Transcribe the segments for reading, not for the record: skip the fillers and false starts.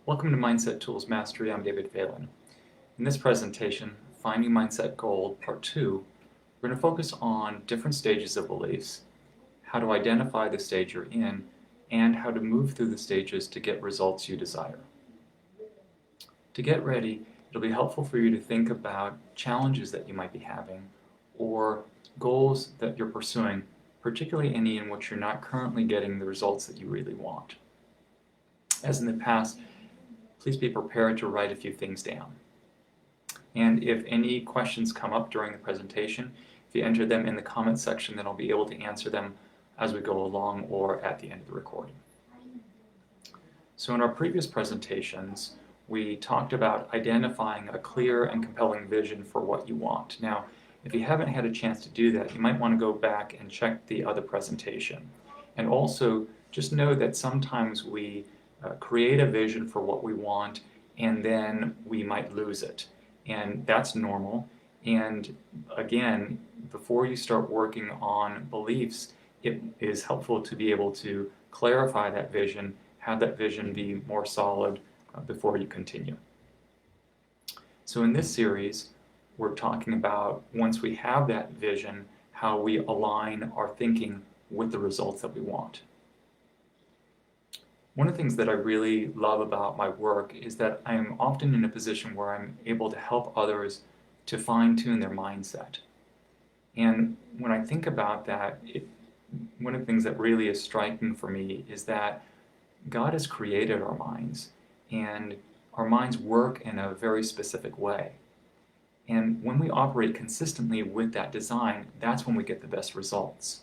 Welcome to Mindset Tools Mastery. I'm David Phelan. In this presentation, Finding Mindset Gold, Part 2, we're going to focus on different stages of beliefs, how to identify the stage you're in, and how to move through the stages to get results you desire. To get ready, it'll be helpful for you to think about challenges that you might be having or goals that you're pursuing, particularly any in which you're not currently getting the results that you really want. As in the past, please be prepared to write a few things down. And if any questions come up during the presentation, if you enter them in the comment section, then I'll be able to answer them as we go along or at the end of the recording. So in our previous presentations, we talked about identifying a clear and compelling vision for what you want. Now, if you haven't had a chance to do that, you might want to go back and check the other presentation. And also, just know that sometimes we create a vision for what we want, and then we might lose it. And that's normal. And again, before you start working on beliefs, it is helpful to be able to clarify that vision, have that vision be more solid before you continue. So in this series, we're talking about, once we have that vision, how we align our thinking with the results that we want. One of the things that I really love about my work is that I am often in a position where I'm able to help others to fine-tune their mindset. And when I think about that, one of the things that really is striking for me is that God has created our minds, and our minds work in a very specific way. And when we operate consistently with that design, that's when we get the best results.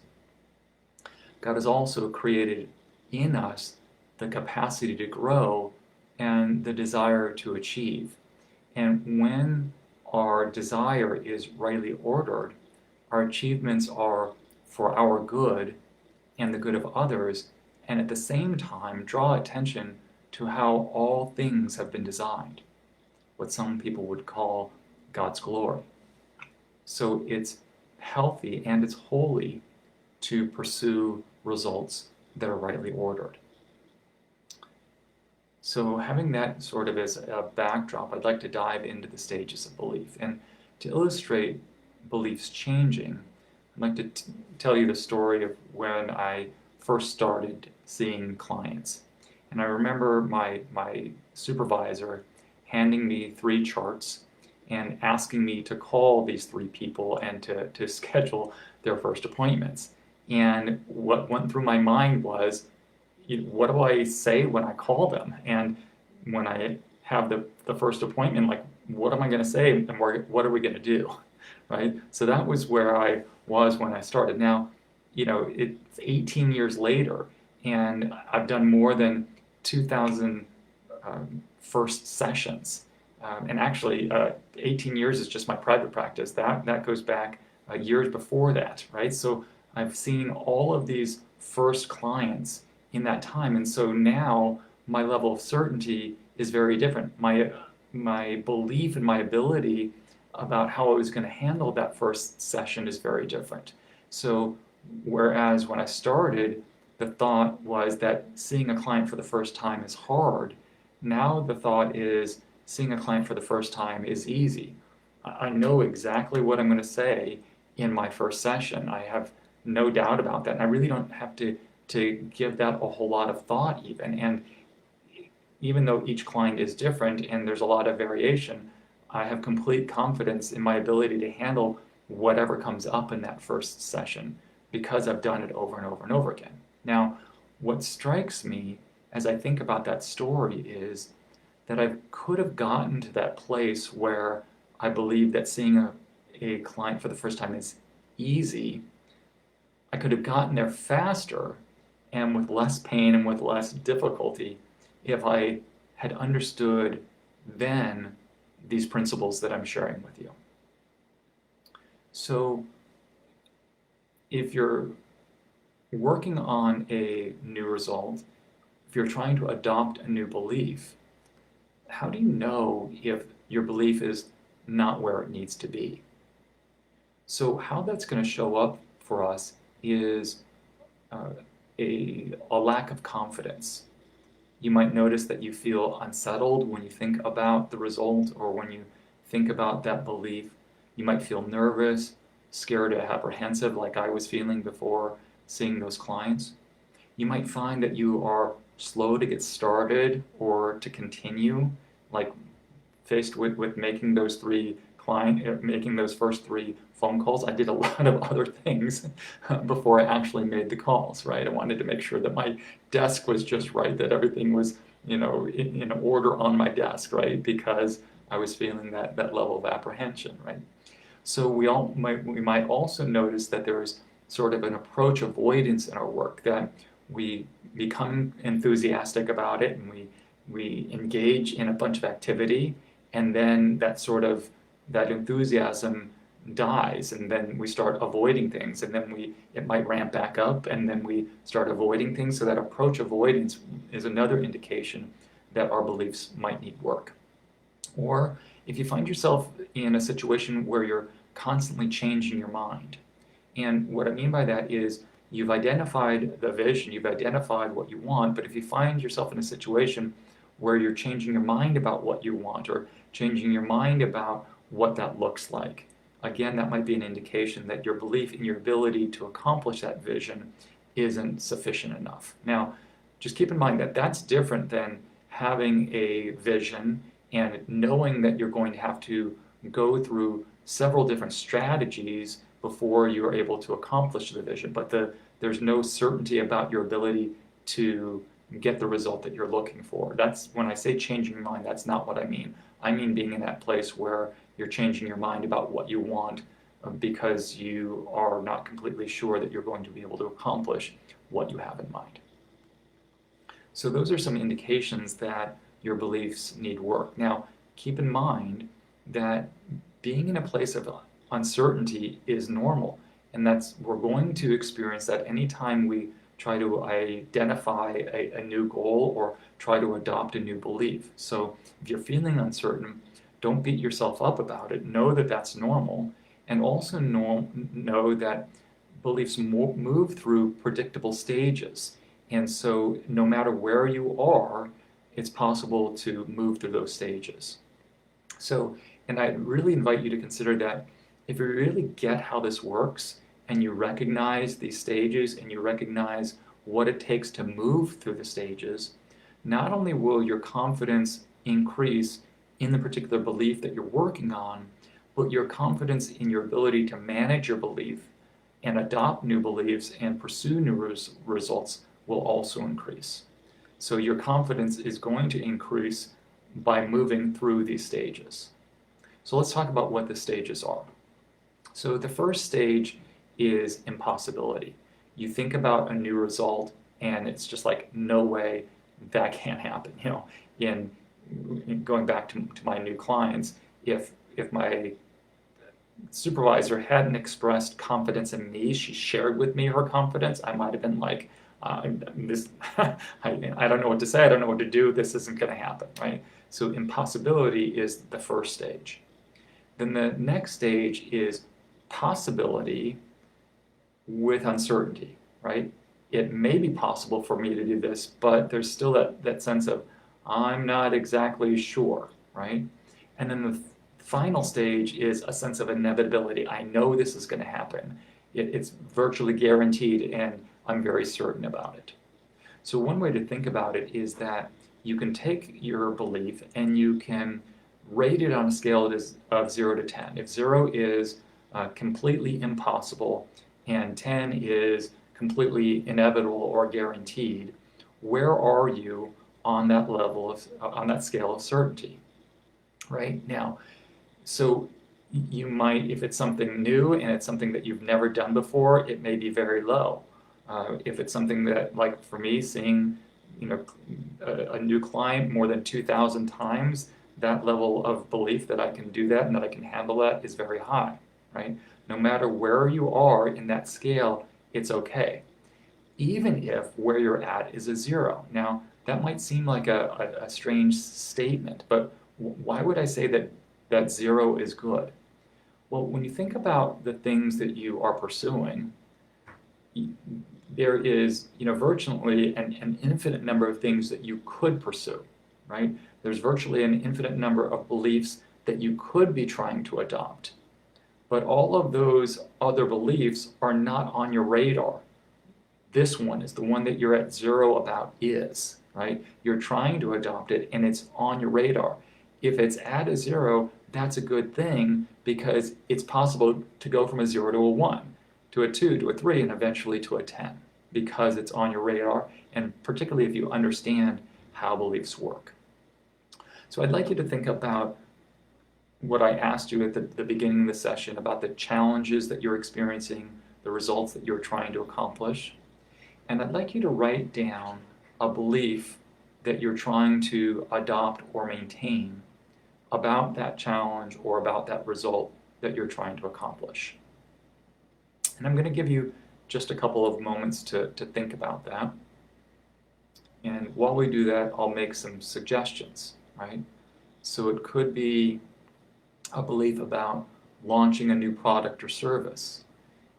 God has also created in us the capacity to grow and the desire to achieve. And when our desire is rightly ordered, our achievements are for our good and the good of others, and at the same time draw attention to how all things have been designed, what some people would call God's glory. So it's healthy and it's holy to pursue results that are rightly ordered. So having that sort of as a backdrop, I'd like to dive into the stages of belief. And to illustrate beliefs changing, I'd like to tell you the story of when I first started seeing clients. And I remember my supervisor handing me 3 charts and asking me to call these 3 people and to schedule their first appointments. And what went through my mind was, what do I say when I call them? And when I have the first appointment, like, what am I going to say and what are we going to do, right? So that was where I was when I started. Now, it's 18 years later, and I've done more than 2,000 first sessions. And actually, 18 years is just my private practice. That goes back years before that, right? So I've seen all of these first clients in that time, and so now my level of certainty is very different. My belief in my ability about how I was going to handle that first session is very different. So whereas when I started, the thought was that seeing a client for the first time is hard, now the thought is seeing a client for the first time is easy. I know exactly what I'm going to say in my first session. I have no doubt about that, and I really don't have to give that a whole lot of thought even. And even though each client is different and there's a lot of variation, I have complete confidence in my ability to handle whatever comes up in that first session because I've done it over and over and over again. Now, what strikes me as I think about that story is that I could have gotten to that place where I believe that seeing a client for the first time is easy. I could have gotten there faster and with less pain and with less difficulty if I had understood then these principles that I'm sharing with you. So if you're working on a new result, if you're trying to adopt a new belief, how do you know if your belief is not where it needs to be? So how that's going to show up for us is a lack of confidence. You might notice that you feel unsettled when you think about the result or when you think about that belief. You might feel nervous, scared, or apprehensive like I was feeling before seeing those clients. You might find that you are slow to get started or to continue, like faced with making those making those first 3 phone calls. I did a lot of other things before I actually made the calls, right? I wanted to make sure that my desk was just right, that everything was, in order on my desk, right? Because I was feeling that level of apprehension, right? So we might also notice that there's sort of an approach avoidance in our work, that we become enthusiastic about it and we engage in a bunch of activity, and then that enthusiasm dies, and then we start avoiding things, and then it might ramp back up, and then we start avoiding things. So that approach avoidance is another indication that our beliefs might need work. Or if you find yourself in a situation where you're constantly changing your mind. And what I mean by that is you've identified the vision, you've identified what you want, but if you find yourself in a situation where you're changing your mind about what you want or changing your mind about what that looks like, again, that might be an indication that your belief in your ability to accomplish that vision isn't sufficient enough. Now, just keep in mind that that's different than having a vision and knowing that you're going to have to go through several different strategies before you're able to accomplish the vision. But there's no certainty about your ability to get the result that you're looking for. That's when I say changing your mind, that's not what I mean. I mean being in that place where you're changing your mind about what you want because you are not completely sure that you're going to be able to accomplish what you have in mind. So those are some indications that your beliefs need work. Now, keep in mind that being in a place of uncertainty is normal, and we're going to experience that anytime we try to identify a new goal or try to adopt a new belief. So if you're feeling uncertain, don't beat yourself up about it. Know that that's normal, and also know that beliefs move through predictable stages. And so no matter where you are, it's possible to move through those stages. So, and I really invite you to consider that if you really get how this works and you recognize these stages and you recognize what it takes to move through the stages, not only will your confidence increase in the particular belief that you're working on, but your confidence in your ability to manage your belief and adopt new beliefs and pursue new results will also increase. So your confidence is going to increase by moving through these stages. So let's talk about what the stages are. So the first stage is impossibility. You think about a new result and it's just like, no way, that can't happen. In going back to my new clients, if my supervisor hadn't expressed confidence in me, she shared with me her confidence, I might have been like, I don't know what to say, I don't know what to do, this isn't going to happen, right? So impossibility is the first stage. Then the next stage is possibility with uncertainty, right? It may be possible for me to do this, but there's still that sense of, I'm not exactly sure, right? And then the final stage is a sense of inevitability. I know this is going to happen. It's virtually guaranteed, and I'm very certain about it. So one way to think about it is that you can take your belief and you can rate it on a scale of 0 to 10. If 0 is completely impossible and 10 is completely inevitable or guaranteed, where are you on that level on that scale of certainty, right? Now, so you might, if it's something new and it's something that you've never done before, it may be very low. If it's something that, like for me, seeing a new client more than 2,000 times, that level of belief that I can do that and that I can handle that is very high, right? No matter where you are in that scale, it's okay, even if where you're at is a 0. Now, that might seem like a strange statement, but why would I say that 0 is good? Well, when you think about the things that you are pursuing, there is, virtually an infinite number of things that you could pursue, right? There's virtually an infinite number of beliefs that you could be trying to adopt. But all of those other beliefs are not on your radar. This one is the one that you're at zero about is, right? You're trying to adopt it and it's on your radar. If it's at a zero, that's a good thing because it's possible to go from a 0 to a 1, to a 2, to a 3, and eventually to a 10 because it's on your radar, and particularly if you understand how beliefs work. So I'd like you to think about what I asked you at the beginning of the session about the challenges that you're experiencing, the results that you're trying to accomplish. And I'd like you to write down a belief that you're trying to adopt or maintain about that challenge or about that result that you're trying to accomplish. And I'm going to give you just a couple of moments to think about that. And while we do that, I'll make some suggestions, right? So it could be a belief about launching a new product or service.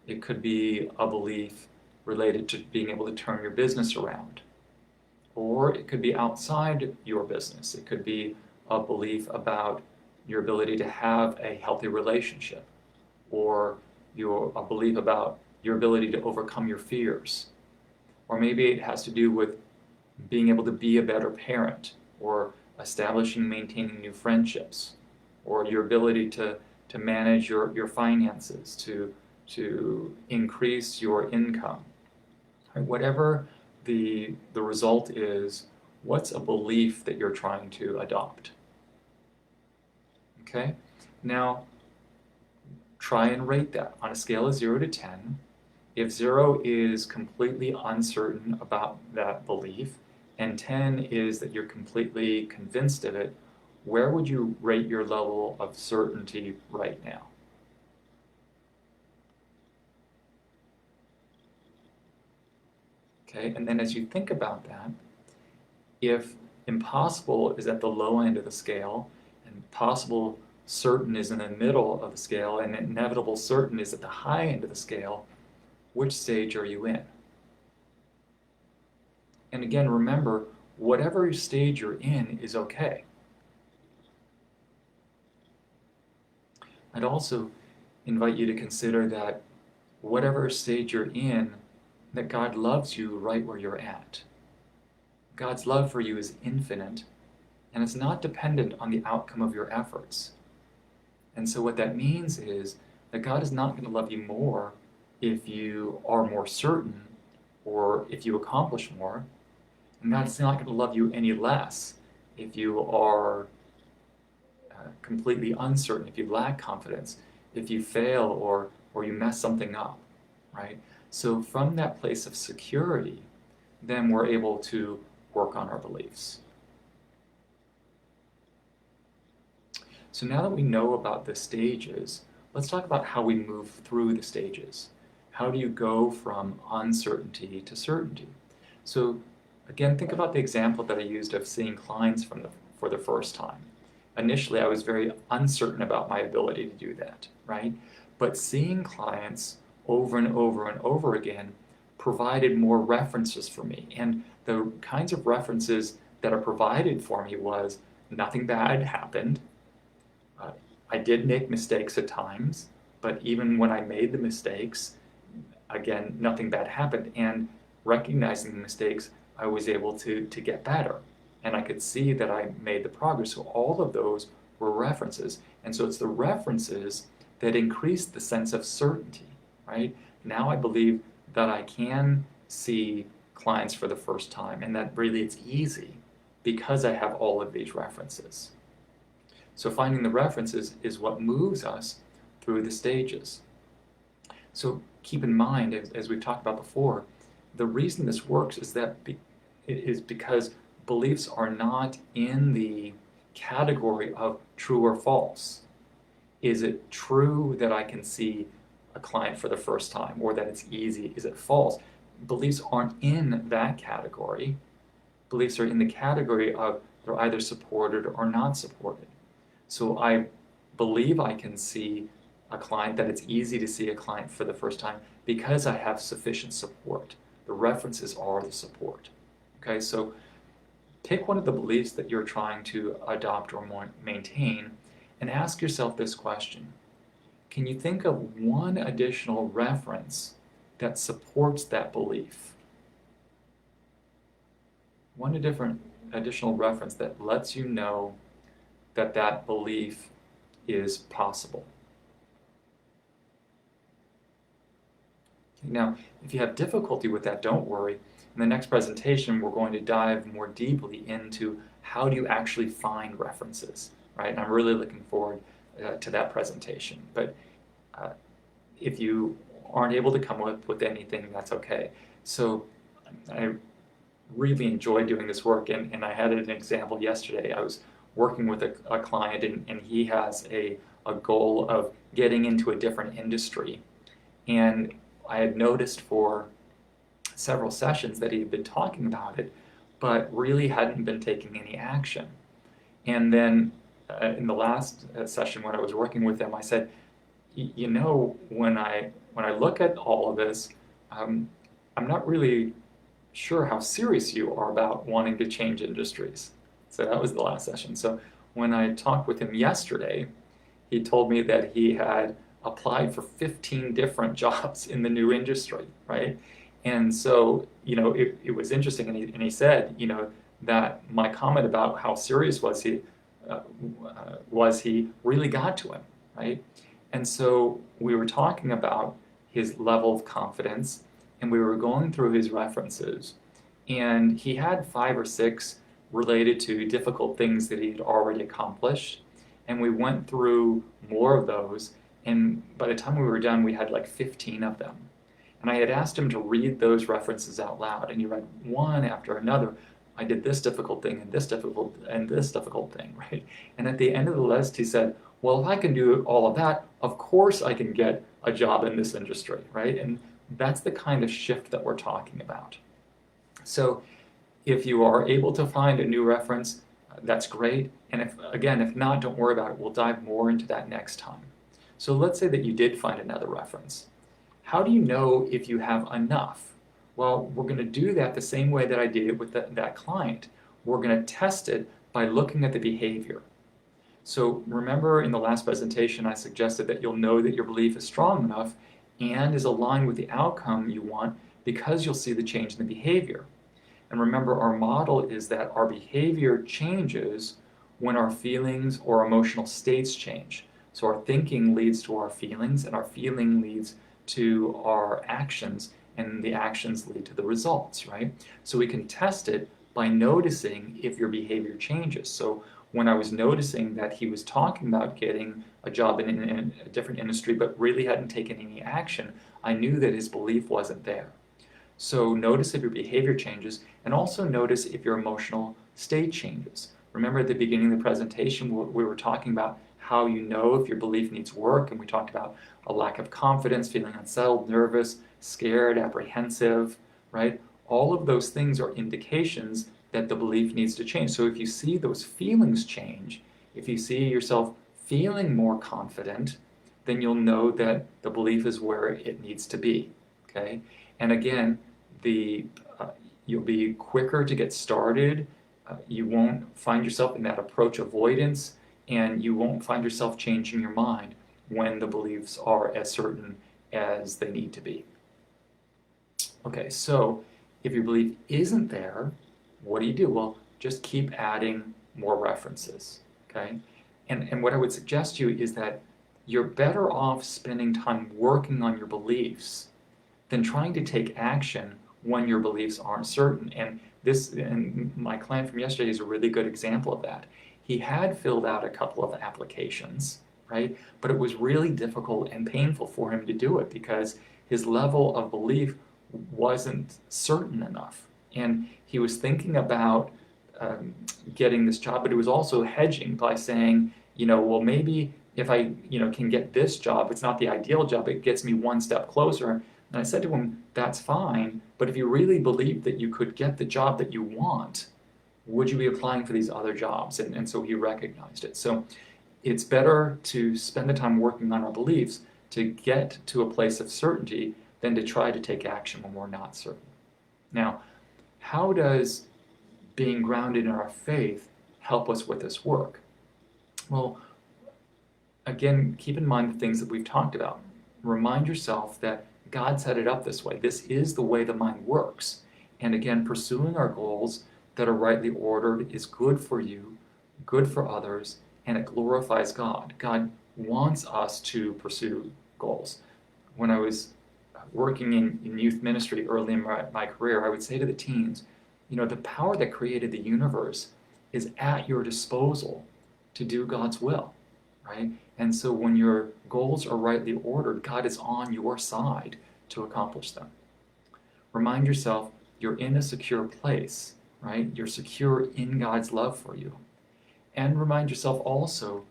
It could be a belief related to being able to turn your business around. Or it could be outside your business. It could be a belief about your ability to have a healthy relationship, or a belief about your ability to overcome your fears. Or maybe it has to do with being able to be a better parent, or establishing and maintaining new friendships, or your ability to manage your finances, to increase your income. Right? Whatever the result is, what's a belief that you're trying to adopt? Okay? Now, try and rate that on a scale of 0 to 10. If 0 is completely uncertain about that belief, and 10 is that you're completely convinced of it, where would you rate your level of certainty right now? Okay, and then as you think about that, if impossible is at the low end of the scale, and possible certain is in the middle of the scale, and inevitable certain is at the high end of the scale, which stage are you in? And again, remember, whatever stage you're in is okay. I'd also invite you to consider that whatever stage you're in, that God loves you right where you're at. God's love for you is infinite, and it's not dependent on the outcome of your efforts. And so what that means is that God is not going to love you more if you are more certain or if you accomplish more, and God's not going to love you any less if you are completely uncertain, if you lack confidence, if you fail or you mess something up, right? So from that place of security, then we're able to work on our beliefs. So now that we know about the stages, let's talk about how we move through the stages. How do you go from uncertainty to certainty? So again, think about the example that I used of seeing clients for the first time. Initially, I was very uncertain about my ability to do that, right? But seeing clients over and over and over again provided more references for me. And the kinds of references that are provided for me was nothing bad happened. I did make mistakes at times, but even when I made the mistakes, again, nothing bad happened. And recognizing the mistakes, I was able to get better. And I could see that I made the progress. So all of those were references. And so it's the references that increase the sense of certainty, right? Now I believe that I can see clients for the first time and that really it's easy because I have all of these references. So finding the references is what moves us through the stages. So keep in mind, as we've talked about before, the reason this works is that it is because beliefs are not in the category of true or false. Is it true that I can see a client for the first time, or that it's easy? Is it false? Beliefs aren't in that category. Beliefs are in the category of they're either supported or not supported. So I believe I can see a client, that it's easy to see a client for the first time because I have sufficient support. The references are the support. Okay, so pick one of the beliefs that you're trying to adopt or maintain and ask yourself this question. Can you think of one additional reference that supports that belief? One additional reference that lets you know that that belief is possible. Now, if you have difficulty with that, don't worry. In the next presentation, we're going to dive more deeply into how do you actually find references, right? And I'm really looking forward to that presentation. But if you aren't able to come up with anything, that's okay. So I really enjoy doing this work, and I had an example yesterday. I was working with a client, and he has a goal of getting into a different industry. And I had noticed for several sessions that he had been talking about it, but really hadn't been taking any action. And then in the last session when I was working with him, I said, you know, when I look at all of this, I'm not really sure how serious you are about wanting to change industries. So that was the last session. So when I talked with him yesterday, he told me that he had applied for 15 different jobs in the new industry, right? And so, you know, it was interesting, and he said, you know, that my comment about how serious was he really got to him, right? And so we were talking about his level of confidence, and we were going through his references, and he had 5 or 6 related to difficult things that he had already accomplished, and we went through more of those, and by the time we were done, we had like 15 of them. And I had asked him to read those references out loud, and he read one after another. I did this difficult thing, and this difficult, and this difficult thing, right? And at the end of the list, he said, well, if I can do all of that, of course I can get a job in this industry, right? And that's the kind of shift that we're talking about. So if you are able to find a new reference, that's great. And if not, don't worry about it. We'll dive more into that next time. So let's say that you did find another reference. How do you know if you have enough? Well, we're going to do that the same way that I did it with that client. We're going to test it by looking at the behavior. So remember in the last presentation, I suggested that you'll know that your belief is strong enough and is aligned with the outcome you want because you'll see the change in the behavior. And remember, our model is that our behavior changes when our feelings or emotional states change. So our thinking leads to our feelings, and our feeling leads to our actions, and the actions lead to the results, right? So we can test it by noticing if your behavior changes. So when I was noticing that he was talking about getting a job in a different industry but really hadn't taken any action, I knew that his belief wasn't there. So notice if your behavior changes, and also notice if your emotional state changes. Remember at the beginning of the presentation, we were talking about how you know if your belief needs work, and we talked about a lack of confidence, feeling unsettled, nervous, scared, apprehensive, right? All of those things are indications that the belief needs to change. So if you see those feelings change, if you see yourself feeling more confident, then you'll know that the belief is where it needs to be, okay? And again, you'll be quicker to get started. You won't find yourself in that approach avoidance, and you won't find yourself changing your mind when the beliefs are as certain as they need to be. Okay, so if your belief isn't there, what do you do? Well, just keep adding more references, okay? And what I would suggest to you is that you're better off spending time working on your beliefs than trying to take action when your beliefs aren't certain. And my client from yesterday is a really good example of that. He had filled out a couple of applications, right? But it was really difficult and painful for him to do it because his level of belief wasn't certain enough. And he was thinking about getting this job, but he was also hedging by saying, you know, well, maybe if I, can get this job, it's not the ideal job, it gets me one step closer. And I said to him, that's fine, but if you really believe that you could get the job that you want, would you be applying for these other jobs? And so he recognized it. So it's better to spend the time working on our beliefs to get to a place of certainty than to try to take action when we're not certain. Now, how does being grounded in our faith help us with this work? Well, again, keep in mind the things that we've talked about. Remind yourself that God set it up this way. This is the way the mind works. And again, pursuing our goals that are rightly ordered is good for you, good for others, and it glorifies God. God wants us to pursue goals. When I was working in youth ministry early in my career, I would say to the teens, the power that created the universe is at your disposal to do God's will, right? And so when your goals are rightly ordered, God is on your side to accomplish them. Remind yourself you're in a secure place, right? You're secure in God's love for you. And remind yourself also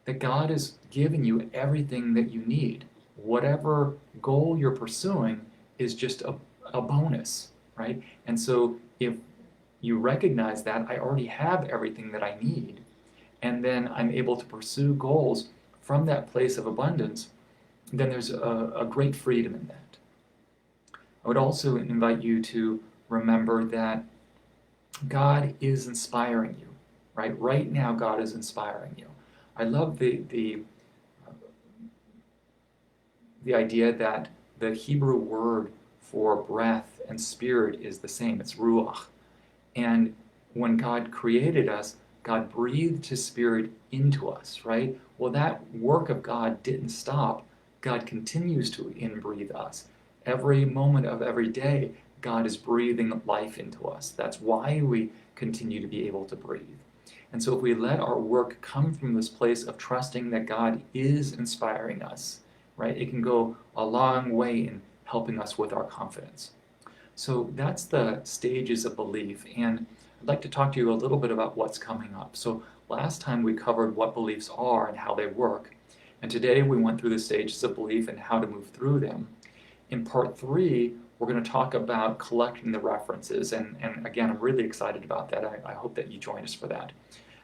that God has given you everything that you need. Whatever goal you're pursuing is just a bonus, right? And so if you recognize that I already have everything that I need, and then I'm able to pursue goals from that place of abundance, then there's a great freedom in that. I would also invite you to remember that God is inspiring you, right? Right now, God is inspiring you. I love the idea that the Hebrew word for breath and spirit is the same. It's ruach. And when God created us, God breathed his spirit into us, right? Well, that work of God didn't stop. God continues to inbreathe us. Every moment of every day, God is breathing life into us. That's why we continue to be able to breathe. And so if we let our work come from this place of trusting that God is inspiring us, right, it can go a long way in helping us with our confidence. So that's the stages of belief, and I'd like to talk to you a little bit about what's coming up. So last time we covered what beliefs are and how they work, and today we went through the stages of belief and how to move through them. In part 3, we're going to talk about collecting the references, and again, I'm really excited about that. I hope that you join us for that.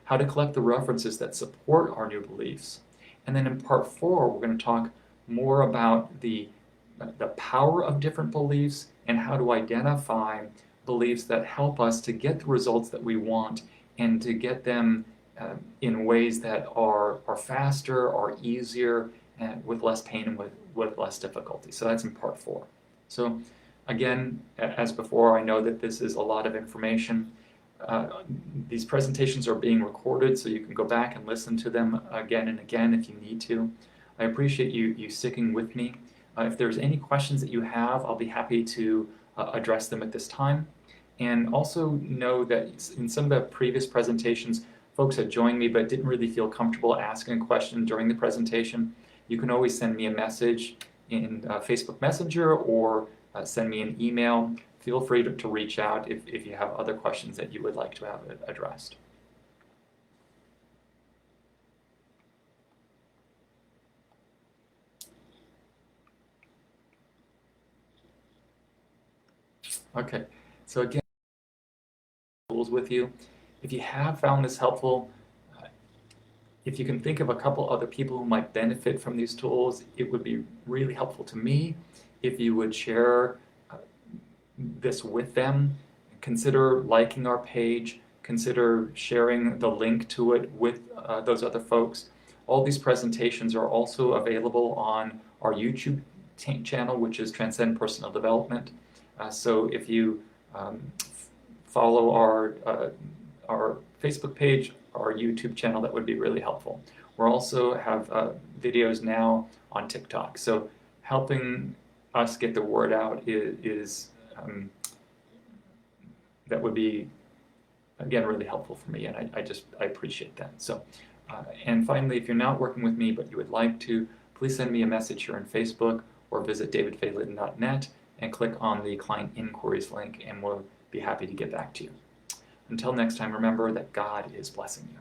How to collect the references that support our new beliefs. And then in part 4, we're going to talk more about the power of different beliefs and how to identify beliefs that help us to get the results that we want and to get them in ways that are faster, are easier, and with less pain and with less difficulty. So that's in part 4. So again, as before, I know that this is a lot of information. These presentations are being recorded, so you can go back and listen to them again and again if you need to. I appreciate you sticking with me. If there's any questions that you have, I'll be happy to address them at this time. And also know that in some of the previous presentations, folks had joined me but didn't really feel comfortable asking a question during the presentation. You can always send me a message in Facebook Messenger or send me an email. Feel free to reach out if you have other questions that you would like to have addressed. Okay, so again, tools with you. If you have found this helpful, if you can think of a couple other people who might benefit from these tools, it would be really helpful to me if you would share this with them. Consider liking our page, consider sharing the link to it with those other folks. All these presentations are also available on our YouTube channel, which is Transcend Personal Development. So if you follow our Facebook page, our YouTube channel, that would be really helpful. We also have videos now on TikTok. So helping us get the word out is that would be, again, really helpful for me, and I appreciate that. So, and finally, if you're not working with me but you would like to, please send me a message here on Facebook or visit davidfaylin.net and click on the Client Inquiries link, and we'll be happy to get back to you. Until next time, remember that God is blessing you.